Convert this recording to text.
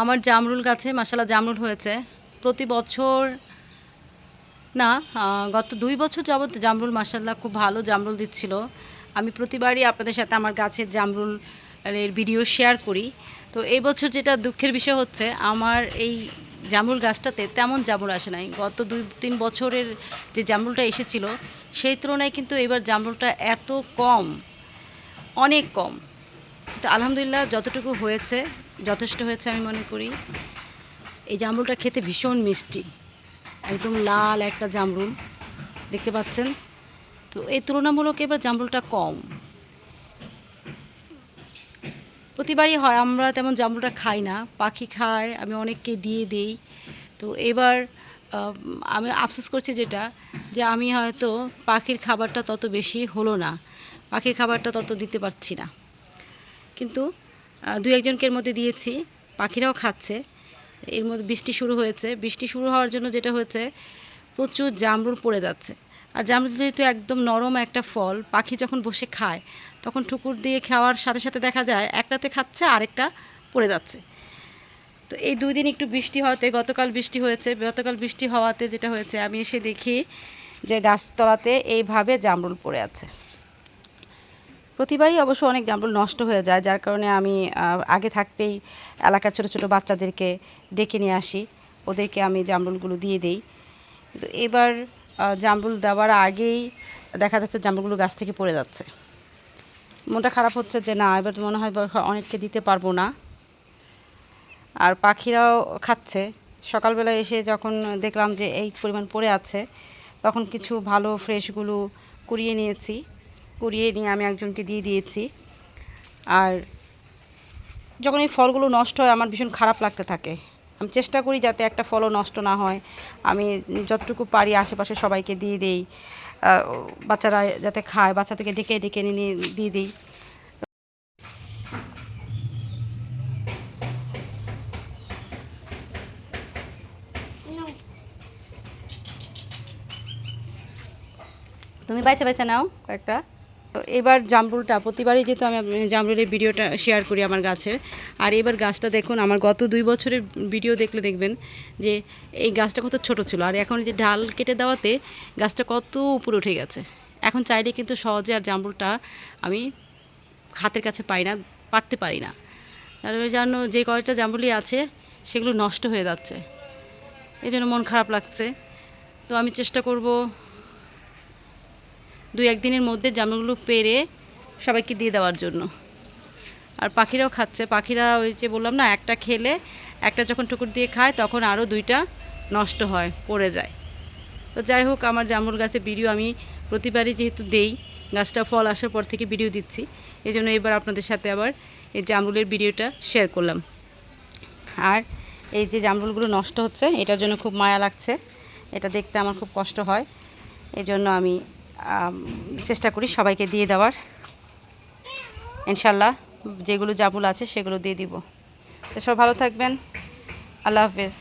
আমার জামরুল গাছে মাশাআল্লাহ জামরুল হয়েছে প্রতি বছর না, গত ২ বছর যাবত জামরুল মাশাআল্লাহ খুব ভালো জামরুল দিচ্ছিল। আমি প্রতিবারই আপনাদের সাথে আমার গাছের জামরুল এর ভিডিও শেয়ার করি। তো এই বছর যেটা দুঃখের বিষয় হচ্ছে আমার এই জামরুল গাছটাতে তেমন জামরুল আসে নাই। গত ২-৩ বছরের যে জামরুলটা এসেছিল সেই তুলনায় কিন্তু এবার জামরুলটা এত কম, অনেক কম। তো আলহামদুলিল্লাহ যতটুকু হয়েছে যথেষ্ট হয়েছে আমি মনে করি। এই জামরুলটা খেতে ভীষণ মিষ্টি, একদম লাল একটা জামরুল দেখতে পাচ্ছেন। তো এই তুলনামূলক এবার জামরুলটা কম। প্রতিবারই হয় আমরা তেমন জামরুলটা খাই না, পাখি খায়, আমি অনেককে দিয়ে দেই। তো এবার আমি আফসোস করছি যেটা যে আমি হয়তো পাখির খাবারটা তত বেশি হলো না, পাখির খাবারটা তত দিতে পারছি না। কিন্তু দু একজনকের মধ্যে দিয়েছি, পাখিরাও খাচ্ছে। এর মধ্যে বৃষ্টি শুরু হয়েছে, বৃষ্টি শুরু হওয়ার জন্য যেটা হয়েছে প্রচুর জামরুল পড়ে যাচ্ছে। আর জামরুল যেহেতু একদম নরম একটা ফল, পাখি যখন বসে খায় তখন ঠুকুর দিয়ে খাওয়ার সাথে সাথে দেখা যায় একটাতে খাচ্ছে আরেকটা পড়ে যাচ্ছে। তো এই ২ দিন একটু বৃষ্টি হওয়াতে, গতকাল বৃষ্টি হয়েছে, গতকাল বৃষ্টি হওয়াতে যেটা হয়েছে আমি এসে দেখি যে গাছতলাতে এইভাবে জামরুল পড়ে আছে। প্রতিবারই অবশ্য অনেক জামরুল নষ্ট হয়ে যায়, যার কারণে আমি আগে থাকতেই এলাকার ছোটো ছোটো বাচ্চাদেরকে ডেকে নিয়ে আসি, ওদেরকে আমি জামরুলগুলো দিয়ে দিই। কিন্তু এবার জামরুল দেওয়ার আগেই দেখা যাচ্ছে জামরুলগুলো গাছ থেকে পড়ে যাচ্ছে। মনটা খারাপ হচ্ছে যে না, এবার মনে হয় অনেককে দিতে পারবো না। আর পাখিরাও খাচ্ছে। সকালবেলা এসে যখন দেখলাম যে এই পরিমাণ পড়ে আছে, তখন কিছু ভালো ফ্রেশগুলো কুড়িয়ে নিয়েছি, কুড়িয়ে নিয়ে আমি একজনকে দিয়ে দিয়েছি। আর যখন এই ফলগুলো নষ্ট হয় আমার ভীষণ খারাপ লাগতে থাকে। আমি চেষ্টা করি যাতে একটা ফলও নষ্ট না হয়, আমি যতটুকু পারি আশেপাশে সবাইকে দিয়ে দিই, বাচ্চারা যাতে খায়, বাচ্চাদেরকে ডেকে ডেকে নিয়ে দিয়ে দিই। তুমি বাইছে বাইছে নাও কয়েকটা। তো এবার জামরুলটা প্রতিবারই যেহেতু আমি জামরুলের ভিডিওটা শেয়ার করি আমার গাছের, আর এবার গাছটা দেখুন, আমার গত ২ বছরের ভিডিও দেখলে দেখবেন যে এই গাছটা কত ছোট ছিল, আর এখন যে ডাল কেটে দেওয়াতে গাছটা কত উপরে উঠে গেছে। এখন চাইলে কিন্তু সহজে আর জামরুলটা আমি হাতের কাছে পাই না, পারতে পারি না। তার জন্য যে কয়েকটা জামরুলই আছে সেগুলো নষ্ট হয়ে যাচ্ছে, এই জন্য মন খারাপ লাগছে। তো আমি চেষ্টা করব ২-১ দিনের মধ্যে জামরুলগুলো পেড়ে সবাইকে দিয়ে দেওয়ার জন্য। আর পাখিরাও খাচ্ছে, পাখিরা ওই যে বললাম না, একটা খেলে একটা যখন ঠুকুর দিয়ে খায় তখন আরও ২টা নষ্ট হয়, পড়ে যায়। তো যাই হোক, আমার জামরুল গাছের ভিডিও আমি প্রতিবারই যেহেতু দেই, গাছটা ফল আসার পর থেকে ভিডিও দিচ্ছি, এই জন্য এবার আপনাদের সাথে আবার এই জামরুলের ভিডিওটা শেয়ার করলাম। আর এই যে জামরুলগুলো নষ্ট হচ্ছে এটার জন্য খুব মায়া লাগছে, এটা দেখতে আমার খুব কষ্ট হয়। এই জন্য আমি চেষ্টা করি সবাইকে দিয়ে দেওয়ার। ইনশাল্লাহ যেগুলো জামরুল আছে সেগুলো দিয়ে দিব। তো সব ভালো থাকবেন, আল্লাহ হাফেজ।